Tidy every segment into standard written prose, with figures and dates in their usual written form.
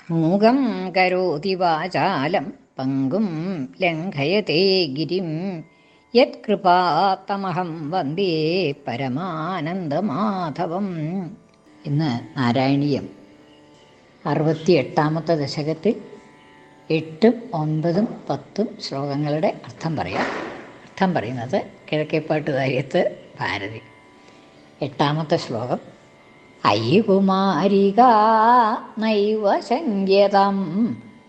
മൂകം കരോതി വാചാലം പങ്കും ലംഘയത്തെ ഗിരിം യത്കൃപാത്തമഹം വന്ദേ പരമാനന്ദമാധവം. ഇന്ന് നാരായണീയം 68-ാമത്തെ ദശകത്തിൽ 8, 9, 10 ശ്ലോകങ്ങളുടെ അർത്ഥം പറയാം. അർത്ഥം പറയുന്നത് കിഴക്കേപ്പാട്ടുകാര്യത്ത് ഭാരതി. 8-ാമത്തെ ശ്ലോകം. അയി കുമാരിക നൈവ ശങ്ക്യതം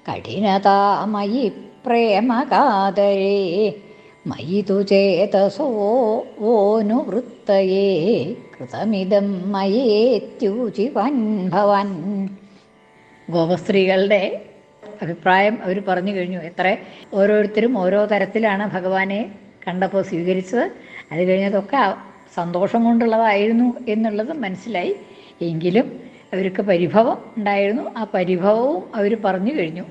കഠിനതാ മയി പ്രേമകാതരേ മയി തു ചേതസോ ഓനുവൃത്തയേ കൃതമിതം മയേത്യൂചിവൻ ഭവൻ. ഗോപസ്ത്രീകളുടെ അഭിപ്രായം അവർ പറഞ്ഞു കഴിഞ്ഞു. ഓരോരുത്തരും ഓരോ തരത്തിലാണ് ഭഗവാനെ കണ്ടപ്പോൾ സ്വീകരിച്ചത്. അത് കഴിഞ്ഞതൊക്കെ സന്തോഷം കൊണ്ടുള്ളതായിരുന്നു എന്നുള്ളത് മനസ്സിലായി. എങ്കിലും അവർക്ക് പരിഭവം ഉണ്ടായിരുന്നു. ആ പരിഭവവും അവർ പറഞ്ഞു കഴിഞ്ഞു.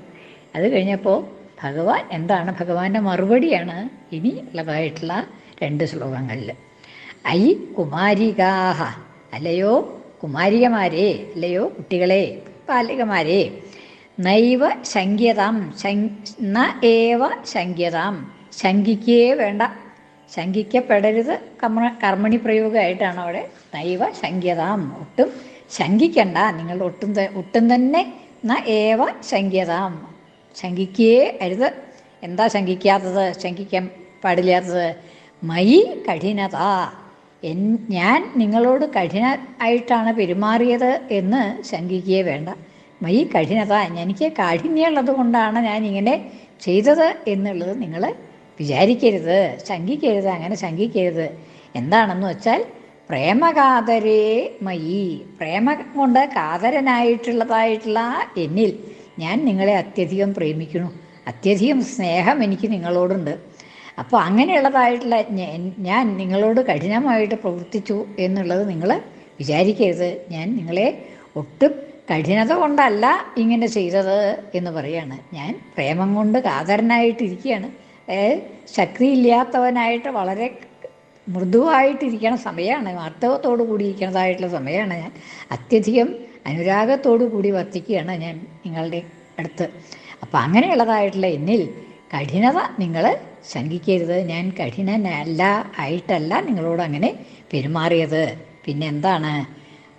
അത് കഴിഞ്ഞപ്പോൾ ഭഗവാൻ എന്താണ്, ഭഗവാന്റെ മറുപടിയാണ് ഇനി ഉള്ളതായിട്ടുള്ള 2 ശ്ലോകങ്ങളിൽ. ഐ കുമാരികാഹ, അല്ലയോ കുമാരികമാരെ, അല്ലയോ കുട്ടികളെ, ബാലികമാരെ, നൈവ ശങ്ക്യതാം, ന ഏവ ശങ്ക്യതാം, ശങ്കിക്കേ വേണ്ട, ശങ്കിക്കപ്പെടരുത്. കർമ്മണി പ്രയോഗമായിട്ടാണ് അവിടെ. നൈവ ശങ്ക്യതാം, ഒട്ടും ശങ്കിക്കണ്ട, നിങ്ങൾ ഒട്ടും തന്നെ. ന ഏവ ശങ്ക്യതാം, ശങ്കിക്കേ അരുത്. എന്താ ശങ്കിക്കാത്തത്, ശങ്കിക്കാൻ പാടില്ലാത്തത്? മയി കഠിനത, ഞാൻ നിങ്ങളോട് കഠിനമായിട്ടാണ് പെരുമാറിയത് എന്ന് ശങ്കിക്കേ വേണ്ട. മയി കഠിനത, എനിക്ക് കാഠിന്യമുള്ളത് കൊണ്ടാണ് ഞാൻ ഇങ്ങനെ ചെയ്തത് എന്നുള്ളത് നിങ്ങൾ വിചാരിക്കരുത്, ശങ്കിക്കരുത്, അങ്ങനെ ശങ്കിക്കരുത്. എന്താണെന്ന് വെച്ചാൽ പ്രേമകാതരേ മയി, പ്രേമ കൊണ്ട് കാതരനായിട്ടുള്ളതായിട്ടുള്ള എന്നിൽ ഞാൻ നിങ്ങളെ അത്യധികം പ്രേമിക്കുന്നു, അത്യധികം സ്നേഹം എനിക്ക് നിങ്ങളോടുണ്ട്. അപ്പോൾ അങ്ങനെയുള്ളതായിട്ടുള്ള ഞാൻ നിങ്ങളോട് കഠിനമായിട്ട് പ്രവർത്തിച്ചു എന്നുള്ളത് നിങ്ങൾ വിചാരിക്കരുത്. ഞാൻ നിങ്ങളെ ഒട്ടും കഠിനത കൊണ്ടല്ല ഇങ്ങനെ ചെയ്തത് എന്ന് പറയാണ്. ഞാൻ പ്രേമം കൊണ്ട് കാതരനായിട്ടിരിക്കുകയാണ്. ശക്തിയില്ലാത്തവനായിട്ട് വളരെ മൃദുവായിട്ടിരിക്കണ സമയമാണ്, വാർത്തവത്തോടു കൂടി ഇരിക്കുന്നതായിട്ടുള്ള സമയമാണ്. ഞാൻ അത്യധികം അനുരാഗത്തോടു കൂടി വർത്തിക്കുകയാണ് ഞാൻ നിങ്ങളുടെ അടുത്ത്. അപ്പം അങ്ങനെയുള്ളതായിട്ടുള്ള എന്നിൽ കഠിനത നിങ്ങൾ ശങ്കിക്കരുത്. ഞാൻ ആയിട്ടല്ല നിങ്ങളോട് അങ്ങനെ പെരുമാറിയത്. പിന്നെ എന്താണ്?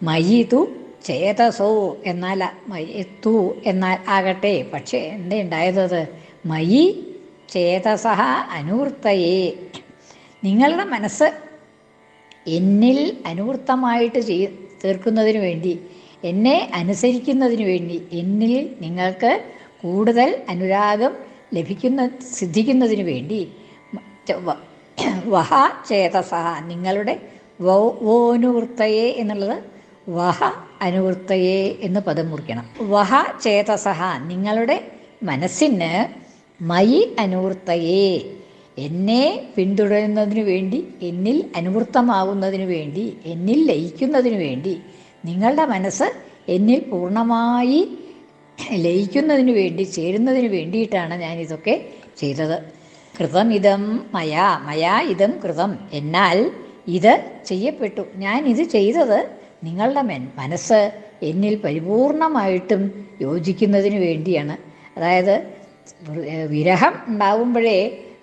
മയിതു ചേതസോ, എന്നാൽ മയത്തു എന്നാൽ ആകട്ടെ, പക്ഷേ എന്തേ ഉണ്ടായത്? മയി ചേതസഹ അനുവൃത്തയേ, നിങ്ങളുടെ മനസ്സ് എന്നിൽ അനുവൃത്തമായിട്ട് തീർക്കുന്നതിന് വേണ്ടി, എന്നെ അനുസരിക്കുന്നതിന് വേണ്ടി, എന്നിൽ നിങ്ങൾക്ക് കൂടുതൽ അനുരാഗം സിദ്ധിക്കുന്നതിന് വേണ്ടി വഹ ചേതസഹ, നിങ്ങളുടെ വോനുവൃത്തയെ എന്നുള്ളത് വഹ അനുവൃത്തയെ എന്ന് പദം മുറിക്കണം. വഹ ചേതസഹ, നിങ്ങളുടെ മനസ്സിന് മയി അനുവൃത്തയെ, എന്നെ പിന്തുടരുന്നതിനു വേണ്ടി, എന്നിൽ അനുവൃത്തമാകുന്നതിന് വേണ്ടി, എന്നിൽ ലയിക്കുന്നതിന് വേണ്ടി, നിങ്ങളുടെ മനസ്സ് എന്നിൽ പൂർണ്ണമായി ലയിക്കുന്നതിന് വേണ്ടി, ചേരുന്നതിന് വേണ്ടിയിട്ടാണ് ഞാനിതൊക്കെ ചെയ്തത്. കൃതമിതം മയാ ഇതം കൃതം, എന്നാൽ ഇത് ചെയ്യപ്പെട്ടു. ഞാനിത് ചെയ്തത് നിങ്ങളുടെ മനസ്സ് എന്നിൽ പരിപൂർണമായിട്ടും യോജിക്കുന്നതിന് വേണ്ടിയാണ്. അതായത് വിരഹം ഉണ്ടാവുമ്പോഴേ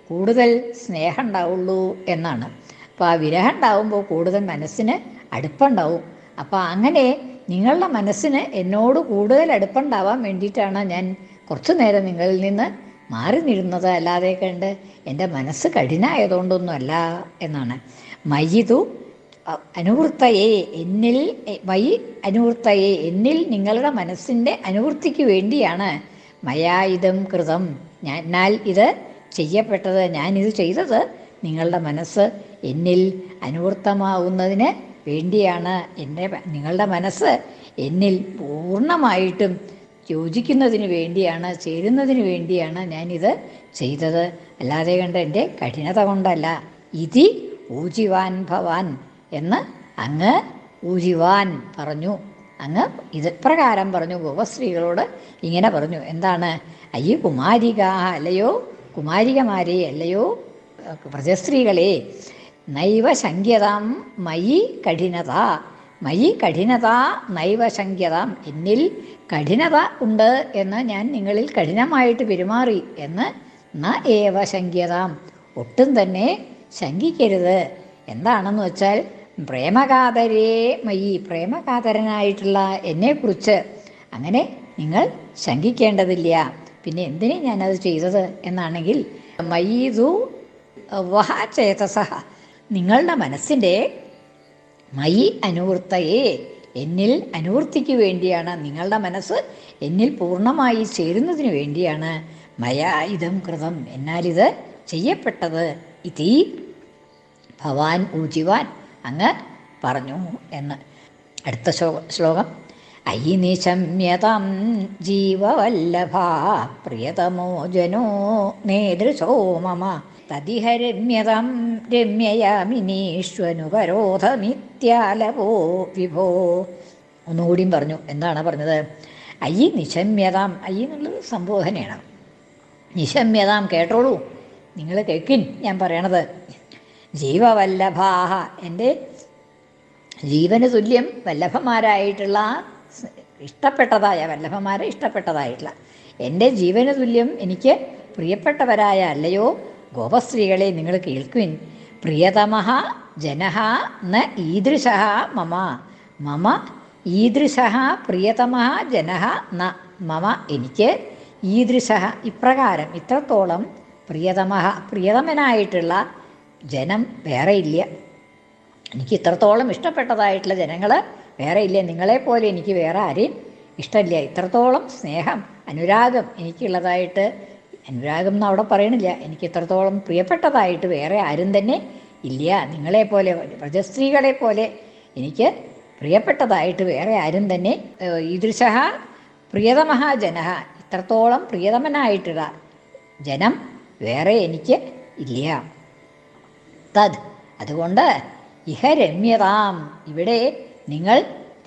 കൂടുതൽ സ്നേഹം ഉണ്ടാവുള്ളൂ എന്നാണ്. അപ്പോൾ ആ വിരഹം ഉണ്ടാവുമ്പോൾ കൂടുതൽ മനസ്സിന് അടുപ്പുണ്ടാവും. അപ്പോൾ അങ്ങനെ നിങ്ങളുടെ മനസ്സിന് എന്നോട് കൂടുതൽ അടുപ്പുണ്ടാവാൻ വേണ്ടിയിട്ടാണ് ഞാൻ കുറച്ചു നേരം നിങ്ങളിൽ നിന്ന് മാറി നിരുന്നത്. അല്ലാതെ കണ്ട് എൻ്റെ മനസ്സ് കഠിനമായതുകൊണ്ടൊന്നുമല്ല എന്നാണ്. മയിതു അനുവൃത്തയെ, എന്നിൽ മയി അനുവൃത്തയെ, എന്നിൽ നിങ്ങളുടെ മനസ്സിൻ്റെ അനുവൃത്തിക്ക് വേണ്ടിയാണ് മയായുധം കൃതം, എന്നാൽ ഇത് ചെയ്യപ്പെട്ടത്. ഞാനിത് ചെയ്തത് നിങ്ങളുടെ മനസ്സ് എന്നിൽ അനുവൃത്തമാവുന്നതിന് വേണ്ടിയാണ്. നിങ്ങളുടെ മനസ്സ് എന്നിൽ പൂർണ്ണമായിട്ടും യോജിക്കുന്നതിന് വേണ്ടിയാണ്, ചേരുന്നതിന് വേണ്ടിയാണ് ഞാനിത് ചെയ്തത്, അല്ലാതെ കണ്ട് എൻ്റെ കഠിനത കൊണ്ടല്ല. ഇതി ഊജിവാൻ ഭവാൻ എന്ന് അങ്ങ് ഊജിവാൻ പറഞ്ഞു. അങ്ങ് ഇത് പ്രകാരം പറഞ്ഞു, ഗോപസ്ത്രീകളോട് ഇങ്ങനെ പറഞ്ഞു. എന്താണ്? അയ്യ കുമാരിക, അല്ലയോ കുമാരികമാരെ, അല്ലയോ വ്രജസ്ത്രീകളെ, നൈവ ശങ്ക്യതാം മയി കഠിനത, മയി കഠിനത നൈവ ശങ്ക്യതാം, എന്നിൽ കഠിനത ഉണ്ട് എന്ന് ഞാൻ നിങ്ങളിൽ കഠിനമായിട്ട് പെരുമാറി എന്ന് ന ഏവ ശങ്ക്യതാം, ഒട്ടും തന്നെ ശങ്കിക്കരുത്. എന്താണെന്ന് വെച്ചാൽ പ്രേമകാതരേ മയി, പ്രേമകാതരനായിട്ടുള്ള എന്നെക്കുറിച്ച് അങ്ങനെ നിങ്ങൾ ശങ്കിക്കേണ്ടതില്ല. പിന്നെ എന്തിനു ഞാനത് ചെയ്തത് എന്നാണെങ്കിൽ മയീതു വഹ ചേതസഹ, നിങ്ങളുടെ മനസ്സിൻ്റെ മയി അനുവൃത്തയെ, എന്നിൽ അനുവൃത്തിക്ക് വേണ്ടിയാണ്, നിങ്ങളുടെ മനസ്സ് എന്നിൽ പൂർണ്ണമായി ചേരുന്നതിന് വേണ്ടിയാണ് മയാ ഇതം കൃതം, എന്നാലിത് ചെയ്യപ്പെട്ടത്. ഇതി ഭവാൻ ഊചിവാൻ, അങ്ങ് പറഞ്ഞു എന്ന്. അടുത്ത ശ്ലോകം. അയി നിശമ്യതം ജീവവല്ലഭ പ്രിയതമോ ജനോ നേദൃശോ മമ തദിഹ രമ്യതം രമ്യയാമിനീഷ്വനുപരോധമിത്യാലവോ വിഭോ. ഒന്നുകൂടിയും പറഞ്ഞു. എന്താണ് പറഞ്ഞത്? അയി നിശമ്യതാം, അയി എന്നുള്ളത് സംബോധനയാണ്. നിശമ്യതാം, കേട്ടോളൂ, നിങ്ങൾ കേൾക്കിൻ ഞാൻ പറയണത്. ജീവവല്ലഭാഹ, എൻ്റെ ജീവന് തുല്യം വല്ലഭന്മാരായിട്ടുള്ള ഇഷ്ടപ്പെട്ടതായ, വല്ലഭന്മാരെ ഇഷ്ടപ്പെട്ടതായിട്ടുള്ള എൻ്റെ ജീവന് തുല്യം എനിക്ക് പ്രിയപ്പെട്ടവരായ അല്ലയോ ഗോപസ്ത്രീകളെ, നിങ്ങൾ കേൾക്കുവിൻ. പ്രിയതമഃ ജനഃ ന ഈദൃശഃ മമ, മമ ഈദൃശഃ പ്രിയതമഃ ജനഃ ന മമ, എനിക്ക് ഈദൃശഃ ഇപ്രകാരം, ഇത്രത്തോളം പ്രിയതമഃ പ്രിയതമനായിട്ടുള്ള ജനം വേറെ ഇല്ല. എനിക്ക് ഇത്രത്തോളം ഇഷ്ടപ്പെട്ടതായിട്ടുള്ള ജനങ്ങൾ വേറെ ഇല്ല. നിങ്ങളെപ്പോലെ എനിക്ക് വേറെ ആരെയും ഇഷ്ടമില്ല. ഇത്രത്തോളം സ്നേഹം, അനുരാഗം എനിക്കുള്ളതായിട്ട്, അനുരാഗം എന്ന് അവിടെ പറയണില്ല, എനിക്ക് ഇത്രത്തോളം പ്രിയപ്പെട്ടതായിട്ട് വേറെ ആരും തന്നെ ഇല്ല. നിങ്ങളെപ്പോലെ വ്രജസ്ത്രീകളെപ്പോലെ എനിക്ക് പ്രിയപ്പെട്ടതായിട്ട് വേറെ ആരും തന്നെ. ഈദൃശഃ പ്രിയതമഃ ജനഃ, ഇത്രത്തോളം പ്രിയതമനായിട്ടുള്ള ജനം വേറെ എനിക്ക് ഇല്ല. തദ്, അതുകൊണ്ട് ഇഹ രമ്യതാം, ഇവിടെ നിങ്ങൾ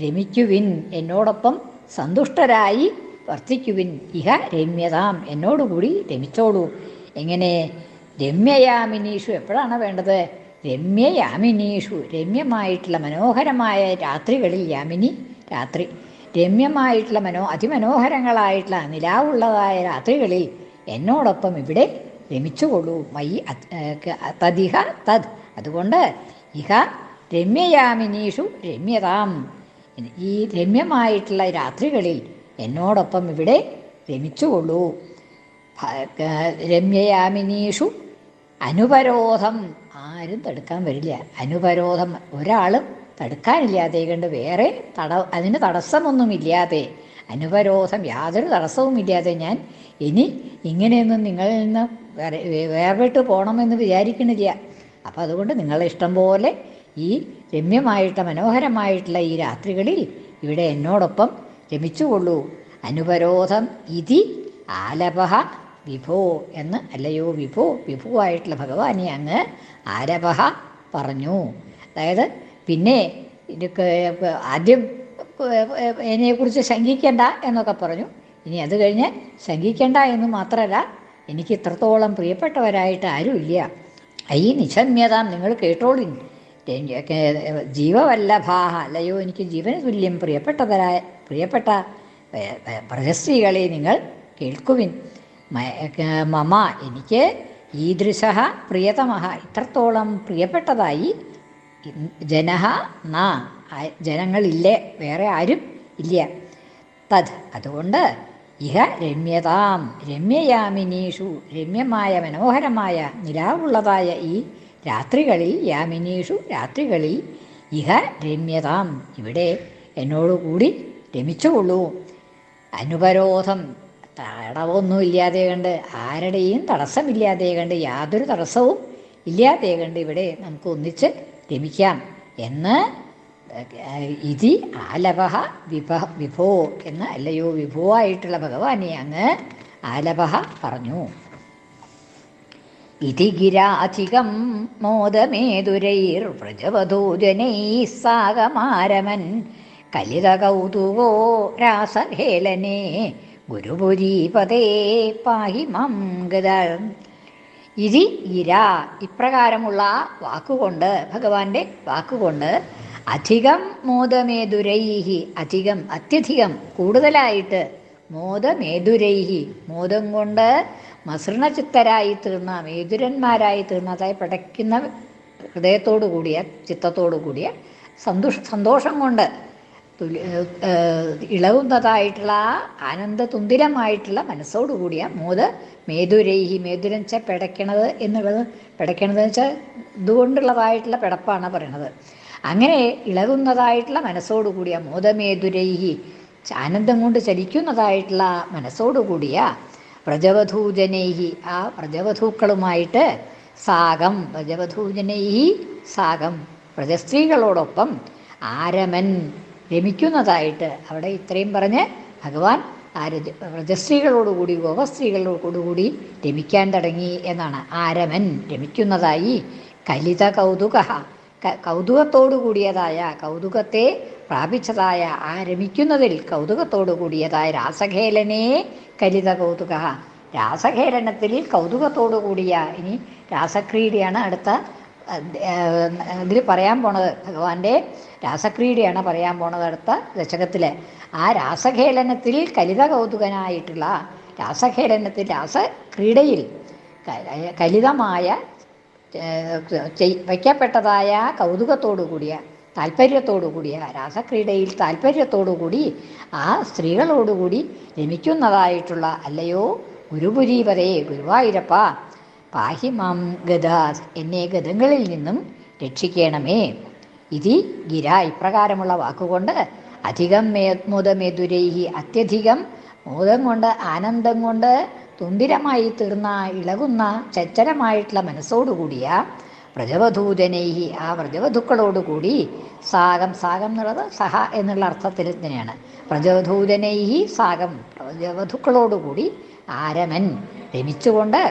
രമിക്കുവിൻ, എന്നോടൊപ്പം സന്തുഷ്ടരായി വർത്തിക്കുവിൻ. ഇഹ രമ്യതാം, എന്നോടുകൂടി രമിച്ചോളൂ. എങ്ങനെ? രമ്യയാമിനീഷു, എപ്പോഴാണ് വേണ്ടത്? രമ്യയാമിനീഷു, രമ്യമായിട്ടുള്ള മനോഹരമായ രാത്രികളിൽ, യാമിനി രാത്രി, രമ്യമായിട്ടുള്ള അതിമനോഹരങ്ങളായിട്ടുള്ള നിലാവുള്ളതായ രാത്രികളിൽ എന്നോടൊപ്പം ഇവിടെ രമിച്ചുകൊള്ളൂ. മയി തദിഹ തദ്, അതുകൊണ്ട് ഇഹ രമ്യയാമിനീഷു രമ്യതാം, ഈ രമ്യമായിട്ടുള്ള രാത്രികളിൽ എന്നോടൊപ്പം ഇവിടെ രമിച്ചുകൊള്ളൂ. രമ്യയാമിനീഷു അനുപരോധം, ആരും തടുക്കാൻ വരില്ല. അനുപരോധം, ഒരാളും തടുക്കാനില്ലാതെ കണ്ട്, വേറെ അതിന് തടസ്സമൊന്നുമില്ലാതെ, അനുപരോധം, യാതൊരു തടസ്സവുമില്ലാതെ ഞാൻ ഇനി ഇങ്ങനെയൊന്നും നിങ്ങളിൽ നിന്ന് വേർപെട്ട് പോകണമെന്ന് വിചാരിക്കണില്ല. അപ്പം അതുകൊണ്ട് നിങ്ങളെ ഇഷ്ടം പോലെ ഈ രമ്യമായിട്ട് മനോഹരമായിട്ടുള്ള ഈ രാത്രികളിൽ ഇവിടെ എന്നോടൊപ്പം രമിച്ചുകൊള്ളൂ. അനുപരോധം ഇതി ആലപഹ വിഭോ എന്ന്, അല്ലയോ വിഭോ, വിഭുവായിട്ടുള്ള ഭഗവാനെ അങ്ങ് ആലപഹ പറഞ്ഞു. അതായത് പിന്നെ ആദ്യം എന്നെക്കുറിച്ച് ശങ്കിക്കണ്ട എന്നൊക്കെ പറഞ്ഞു. ഇനി അത് കഴിഞ്ഞ് ശങ്കിക്കണ്ട എന്ന് മാത്രമല്ല, എനിക്ക് ഇത്രത്തോളം പ്രിയപ്പെട്ടവരായിട്ട് ആരുമില്ല. ഈ നിശമ്യതാം, നിങ്ങൾ കേട്ടോളിൻ. ജീവവല്ലഭാഹ, അല്ലയോ എനിക്ക് ജീവന് തുല്യം പ്രിയപ്പെട്ട വ്രജസ്ത്രീകളെ നിങ്ങൾ കേൾക്കുവിൻ. മമ, എനിക്ക് ഈദൃശഃ പ്രിയതമഃ, ഇത്രത്തോളം പ്രിയപ്പെട്ടതായി ജനഃ ന, ജനങ്ങളില്ലേ, വേറെ ആരും ഇല്ല. തദ്, അതുകൊണ്ട് ഇഹ രമ്യതാം രമ്യയാമിനീഷു, രമ്യമായ മനോഹരമായ നിലാവുള്ളതായ ഈ രാത്രികളിൽ, യാമിനീഷു രാത്രികളിൽ, ഇഹ രമ്യതാം, ഇവിടെ എന്നോടുകൂടി രമിച്ചുകൊള്ളൂ. അനുപരോധം, തടവൊന്നും ഇല്ലാതെ കണ്ട്, ആരുടെയും തടസ്സമില്ലാതെ കണ്ട്, യാതൊരു തടസ്സവും ഇല്ലാതെ കണ്ട് ഇവിടെ നമുക്ക് ഒന്നിച്ച് രമിക്കാം എന്ന് ഇതി ആലപഹ വിഭോ എന്ന്, അല്ലയോ വിഭുവായിട്ടുള്ള ഭഗവാനെ അങ്ങ് ആലപഹ പറഞ്ഞു. ഇതി ഗിരാധികം മോദമേതുരൈർ വ്രജവധൂജനൈ സാഗമാരമൻ കലിതകൗതുകോ രാസഹേളനേ ഗുരുപുരീപതേ പാഹി മാം ഗത. ഇതി ഗിര, ഇപ്രകാരമുള്ള വാക്കുകൊണ്ട്, ഭഗവാന്റെ വാക്കുകൊണ്ട്, അധികം മോദമേതുരൈഹി, അധികം അത്യധികം കൂടുതലായിട്ട്, മോദമേതുരൈഹി മോദം കൊണ്ട് മസൃണചിത്തരായി തീർന്ന, മേതുരന്മാരായി തീർന്ന, അതായത് പടയ്ക്കുന്ന ഹൃദയത്തോടു കൂടിയ, ചിത്തത്തോടു കൂടിയ, സന്തോഷം കൊണ്ട് ഇളകുന്നതായിട്ടുള്ള ആനന്ദതുന്തിരമായിട്ടുള്ള മനസ്സോടുകൂടിയ മേതുരൈഹി, മേതുരം വെച്ചാൽ പിടയ്ക്കണത് എന്നുള്ളത്, പിടയ്ക്കണത് വെച്ചാൽ ഇതുകൊണ്ടുള്ളതായിട്ടുള്ള പിടപ്പാണ് പറയണത്. അങ്ങനെ ഇളകുന്നതായിട്ടുള്ള മനസ്സോടുകൂടിയ മോദമേതുരൈഹി, ആനന്ദം കൊണ്ട് ചലിക്കുന്നതായിട്ടുള്ള മനസ്സോടുകൂടിയ വ്രജവധൂജനൈഹി, ആ വ്രജവധൂക്കളുമായിട്ട് സാഗം, വ്രജവധൂജനൈഹി സാഗം, വ്രജസ്ത്രീകളോടൊപ്പം ആരമൻ രമിക്കുന്നതായിട്ട്, അവിടെ ഇത്രയും പറഞ്ഞ് ഭഗവാൻ വ്രജസ്ത്രീകളോടുകൂടി, ഗോപസ്ത്രീകളോടുകൂടി രമിക്കാൻ തുടങ്ങി എന്നാണ്. ആരമൻ രമിക്കുന്നതായി, കലിത കൗതുക, കൗതുകത്തോടു കൂടിയതായ, കൗതുകത്തെ പ്രാപിച്ചതായ, ആ രമിക്കുന്നതിൽ കൗതുകത്തോടു കൂടിയതായ രാസഖേലനേ കലിത കൗതുക, രാസഖേലനത്തിൽ കൗതുകത്തോടു കൂടിയ, ഇനി രാസക്രീഡയാണ് അടുത്ത ഇതിൽ പറയാൻ പോണത്, ഭഗവാന്റെ രാസക്രീഡയാണ് പറയാൻ പോണത് അടുത്ത ദശകത്തിൽ. ആ രാസഖേലനത്തിൽ കലിത കൗതുകനായിട്ടുള്ള, രാസഖേലനത്തിൽ രാസക്രീഡയിൽ കലിതമായ വയ്ക്കപ്പെട്ടതായ കൗതുകത്തോടു കൂടിയ, താല്പര്യത്തോടു കൂടിയ, രാസക്രീഡയിൽ താല്പര്യത്തോടുകൂടി ആ സ്ത്രീകളോടുകൂടി രമിക്കുന്നതായിട്ടുള്ള, അല്ലയോ ഗുരുപുരീപതേ, ഗുരുവായൂരപ്പ, പാഹി മാം ഗദാത്, എന്നെ ഗതങ്ങളിൽ നിന്നും രക്ഷിക്കണമേ. ഇതി ഗിര, ഇപ്രകാരമുള്ള വാക്കുകൊണ്ട് അധികം മോദമേതുരൈഹി, അത്യധികം മോദം കൊണ്ട്, ആനന്ദം കൊണ്ട് തുന്തിരമായി തീർന്ന, ഇളകുന്ന, ചഞ്ചലമായിട്ടുള്ള മനസ്സോടുകൂടിയ വ്രജവധൂജനൈഹി, ആ വ്രജവധുക്കളോടുകൂടി സാഗം, സാഗം എന്നുള്ളത് സഹ എന്നുള്ള അർത്ഥത്തിൽ തന്നെയാണ്. വ്രജവധൂജനൈഹി സാഗം, വ്രജവധുക്കളോടുകൂടി ആരമൻ രമിച്ചുകൊണ്ട്,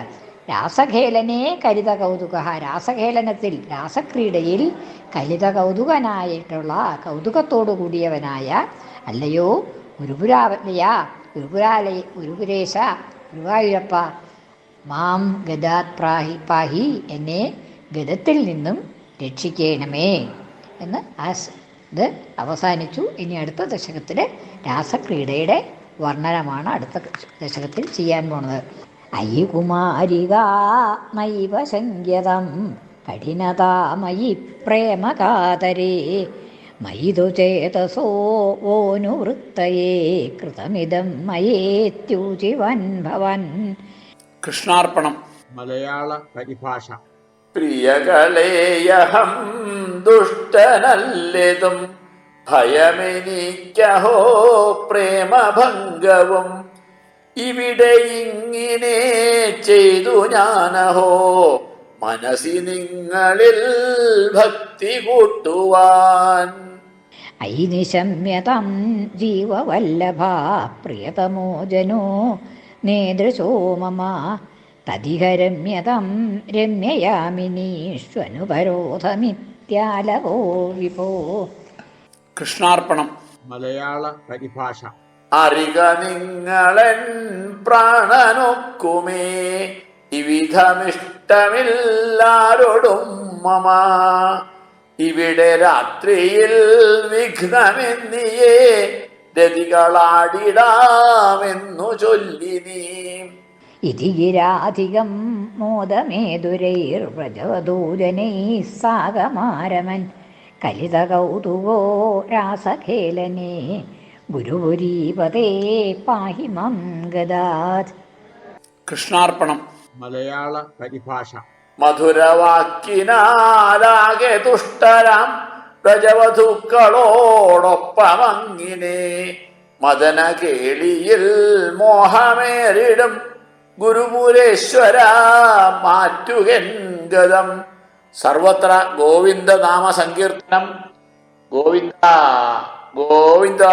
രാസഖേലനേ കലിത കൗതുക, രാസഖേലനത്തിൽ രാസക്രീഡയിൽ കലിത കൗതുകനായിട്ടുള്ള, കൗതുകത്തോടു കൂടിയവനായ, അല്ലയോ ഗുരുപുരാലയ, ഗുരുപുരേശ, ഗുരുവായൂരപ്പ, മാം ഗദാത് പാഹി, എന്നെ ഗദത്തിൽ നിന്നും രക്ഷിക്കണമേ എന്ന് ഇത് അവസാനിച്ചു. ഇനി അടുത്ത ദശകത്തിൽ രാസക്രീഡയുടെ വർണ്ണനമാണ് അടുത്ത ദശകത്തിൽ ചെയ്യാൻ പോണത്. അയി കുമാരിക നൈവ ശങ്ക്യതം കഠിനതാമയി പ്രേമകാതരേ മയിതു ചേതസോ ഓനുവൃത്തയേ കൃതമിതം മയേത്യൂചിവൻ ഭവൻ. കൃഷ്ണാർപ്പണം. മലയാള പരിഭാഷ. പ്രിയകളേയഹം ദുഷ്ടനല്ലെതും ഭയമെനിക്കഹോ പ്രേമഭംഗവും ഇവിടെ ഇങ്ങിനെ ചെയ്തു ഞാനഹോ മനസ്സി നിങ്ങളിൽ ഭക്തി കൂട്ടുവാൻ. ഐനിശമ്യതം ജീവവല്ലഭ പ്രിയതമോ ജനോ നേദൃശോ മമ തദിഹരമ്യതം രമ്യയാമിനീഷ്വനുപരോധമിത്യാലവോ വിഭോ. കൃഷ്ണാർപ്പണം. മലയാള പരിഭാഷ. അറിക നിങ്ങളൻ പ്രാണനൊക്കുമേ ഇവിധമിഷ്ടമില്ലാരോടും മമ ഇവിടെ രാത്രിയിൽ വിഘ്നമെന്നിയേ രതികളാടിടാമെന്നു ചൊല്ലിനീ. ഇതി ഗിരാധികം മോദമേതുരൈർവ്രജവധൂജനൈഃ സാഗമാരമൻ കലിത കൗതുകോ രാസഖേലനേ ഗുരുപുരീപതേ പാഹി മം ഗദാത്. കൃഷ്ണാർപ്പണം. മലയാള പരിഭാഷ. മധുരവാക്കിനാലാകെ തുഷ്ടരാം പ്രജവധുക്കളോടൊപ്പമങ്ങിനെ മദന കേളിയിൽ മോഹമേറിടും ഗുരുപുരേശ്വര മാറ്റുകൻ ഗതം. സർവത്ര ഗോവിന്ദ നാമ സങ്കീർത്തനം. ഗോവിന്ദ ഗോവിന്ദ.